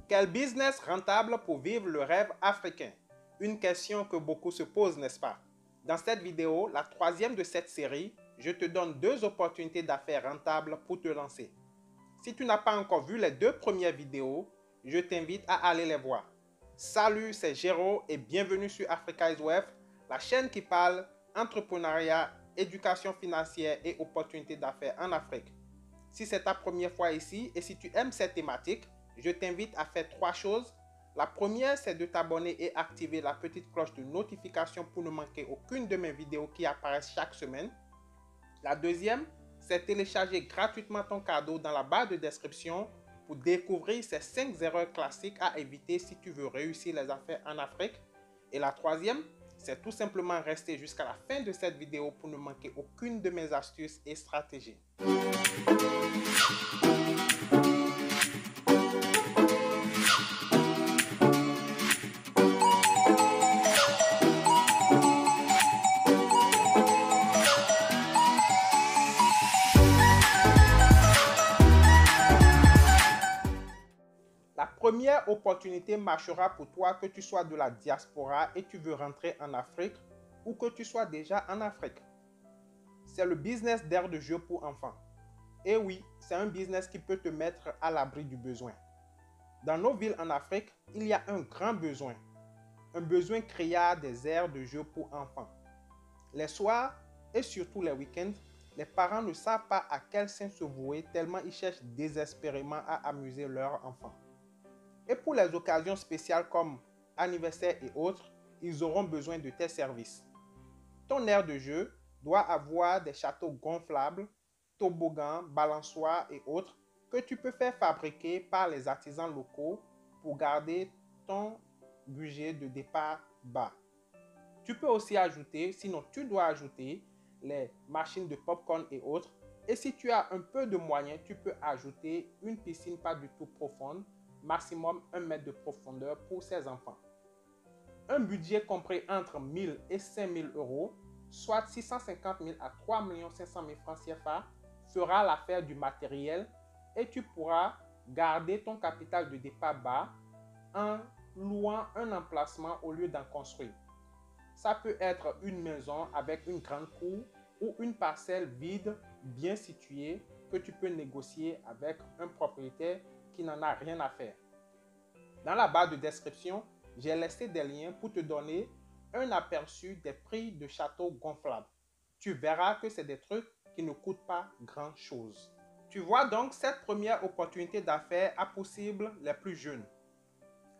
Quel business rentable pour vivre le rêve africain? Une question que beaucoup se posent, n'est-ce pas? Dans cette vidéo, la troisième de cette série, je te donne deux opportunités d'affaires rentables pour te lancer. Si tu n'as pas encore vu les deux premières vidéos, je t'invite à aller les voir. Salut, c'est Géraud et bienvenue sur Africa is Wealth, la chaîne qui parle entrepreneuriat, éducation financière et opportunités d'affaires en Afrique. Si c'est ta première fois ici et si tu aimes cette thématique, je t'invite à faire trois choses. La première, c'est de t'abonner et activer la petite cloche de notification pour ne manquer aucune de mes vidéos qui apparaissent chaque semaine. La deuxième, c'est télécharger gratuitement ton cadeau dans la barre de description pour découvrir ces 5 erreurs classiques à éviter si tu veux réussir les affaires en Afrique. Et la troisième, c'est tout simplement rester jusqu'à la fin de cette vidéo pour ne manquer aucune de mes astuces et stratégies. La première opportunité marchera pour toi que tu sois de la diaspora et tu veux rentrer en Afrique ou que tu sois déjà en Afrique. C'est le business d'aire de jeu pour enfants. Et oui, c'est un business qui peut te mettre à l'abri du besoin. Dans nos villes en Afrique, il y a un grand besoin. Un besoin criard des aires de jeu pour enfants. Les soirs et surtout les week-ends, les parents ne savent pas à quel sein se vouer tellement ils cherchent désespérément à amuser leurs enfants. Et pour les occasions spéciales comme anniversaire et autres, ils auront besoin de tes services. Ton aire de jeu doit avoir des châteaux gonflables, toboggans, balançoires et autres que tu peux faire fabriquer par les artisans locaux pour garder ton budget de départ bas. Tu peux aussi ajouter, sinon tu dois ajouter, les machines de popcorn et autres. Et si tu as un peu de moyens, tu peux ajouter une piscine pas du tout profonde, maximum 1 mètre de profondeur pour ces enfants. Un budget compris entre 1 000 et 5 000 euros, soit 650 000 à 3 500 000 francs CFA, fera l'affaire du matériel et tu pourras garder ton capital de départ bas en louant un emplacement au lieu d'en construire. Ça peut être une maison avec une grande cour ou une parcelle vide bien située que tu peux négocier avec un propriétaire qui n'en a rien à faire. Dans la barre de description, j'ai laissé des liens pour te donner un aperçu des prix de châteaux gonflables. Tu verras que c'est des trucs qui ne coûtent pas grand-chose. Tu vois donc cette première opportunité d'affaires à possible les plus jeunes.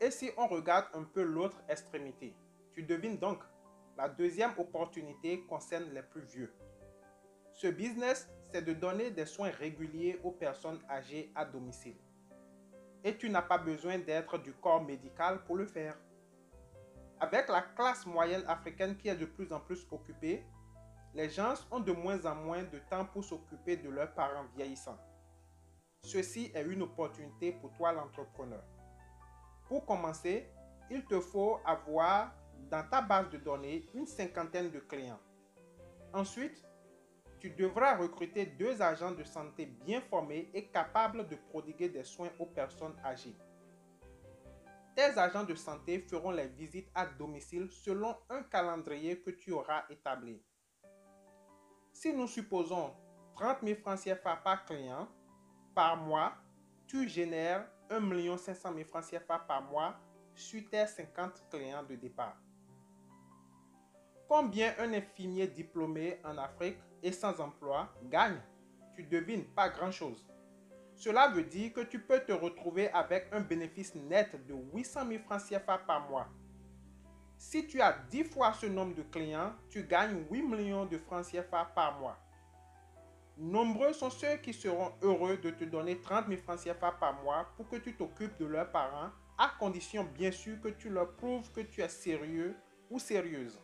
Et si on regarde un peu l'autre extrémité, tu devines donc, la deuxième opportunité concerne les plus vieux. Ce business, c'est de donner des soins réguliers aux personnes âgées à domicile. Et tu n'as pas besoin d'être du corps médical pour le faire. Avec la classe moyenne africaine qui est de plus en plus occupée, les gens ont de moins en moins de temps pour s'occuper de leurs parents vieillissants. Ceci est une opportunité pour toi l'entrepreneur. Pour commencer, il te faut avoir dans ta base de données une cinquantaine de clients. Ensuite, tu devras recruter 2 agents de santé bien formés et capables de prodiguer des soins aux personnes âgées. Tes agents de santé feront les visites à domicile selon un calendrier que tu auras établi. Si nous supposons 30 000 francs CFA par client, par mois, tu génères 1 500 000 francs CFA par mois sur tes 50 clients de départ. Combien un infirmier diplômé en Afrique et sans emploi gagne? Tu devines, pas grand-chose. Cela veut dire que tu peux te retrouver avec un bénéfice net de 800 000 francs CFA par mois. Si tu as 10 fois ce nombre de clients, tu gagnes 8 millions de francs CFA par mois. Nombreux sont ceux qui seront heureux de te donner 30 000 francs CFA par mois pour que tu t'occupes de leurs parents, à condition bien sûr que tu leur prouves que tu es sérieux ou sérieuse.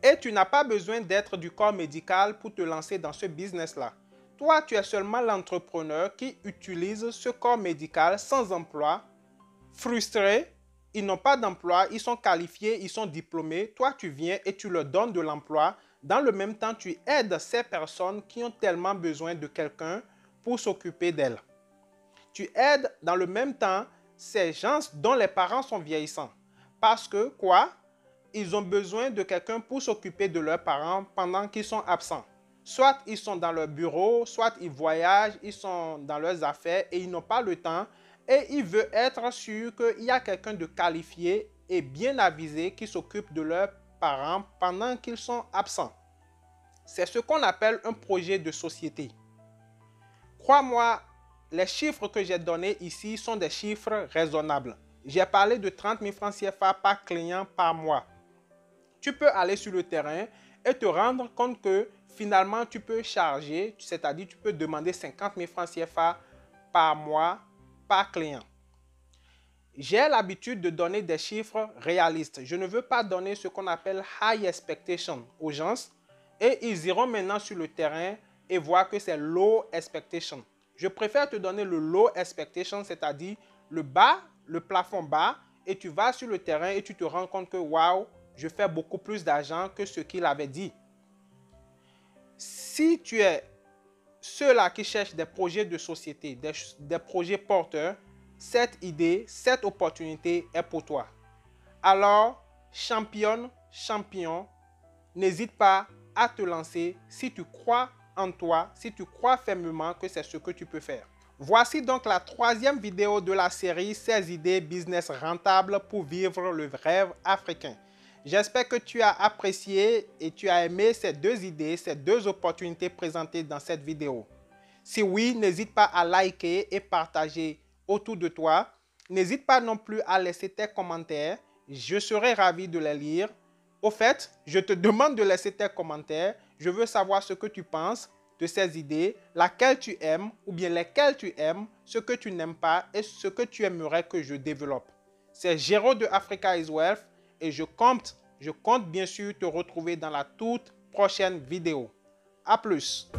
Et tu n'as pas besoin d'être du corps médical pour te lancer dans ce business-là. Toi, tu es seulement l'entrepreneur qui utilise ce corps médical sans emploi, frustré, ils n'ont pas d'emploi, ils sont qualifiés, ils sont diplômés. Toi, tu viens et tu leur donnes de l'emploi. Dans le même temps, tu aides ces personnes qui ont tellement besoin de quelqu'un pour s'occuper d'elles. Tu aides dans le même temps ces gens dont les parents sont vieillissants. Parce que, quoi? Ils ont besoin de quelqu'un pour s'occuper de leurs parents pendant qu'ils sont absents. Soit ils sont dans leur bureau, soit ils voyagent, ils sont dans leurs affaires et ils n'ont pas le temps. Et ils veulent être sûrs qu'il y a quelqu'un de qualifié et bien avisé qui s'occupe de leurs parents pendant qu'ils sont absents. C'est ce qu'on appelle un projet de société. Crois-moi, les chiffres que j'ai donnés ici sont des chiffres raisonnables. J'ai parlé de 30 000 francs CFA par client par mois. Tu peux aller sur le terrain et te rendre compte que finalement tu peux charger, c'est-à-dire tu peux demander 50 000 francs CFA par mois par client. J'ai l'habitude de donner des chiffres réalistes. Je ne veux pas donner ce qu'on appelle high expectation aux gens et ils iront maintenant sur le terrain et voir que c'est low expectation. Je préfère te donner le low expectation, c'est-à-dire le bas, le plafond bas, et tu vas sur le terrain et tu te rends compte que waouh, je fais beaucoup plus d'argent que ce qu'il avait dit. Si tu es ceux-là qui cherchent des projets de société, des projets porteurs, cette idée, cette opportunité est pour toi. Alors, championne, champion, n'hésite pas à te lancer si tu crois en toi, si tu crois fermement que c'est ce que tu peux faire. Voici donc la troisième vidéo de la série 16 idées business rentables pour vivre le rêve africain. J'espère que tu as apprécié et tu as aimé ces deux idées, ces deux opportunités présentées dans cette vidéo. Si oui, n'hésite pas à liker et partager autour de toi. N'hésite pas non plus à laisser tes commentaires. Je serai ravi de les lire. Au fait, je te demande de laisser tes commentaires. Je veux savoir ce que tu penses de ces idées, laquelle tu aimes ou bien lesquelles tu aimes, ce que tu n'aimes pas et ce que tu aimerais que je développe. C'est Géraud de Africa is Wealth et je compte bien sûr te retrouver dans la toute prochaine vidéo. À plus!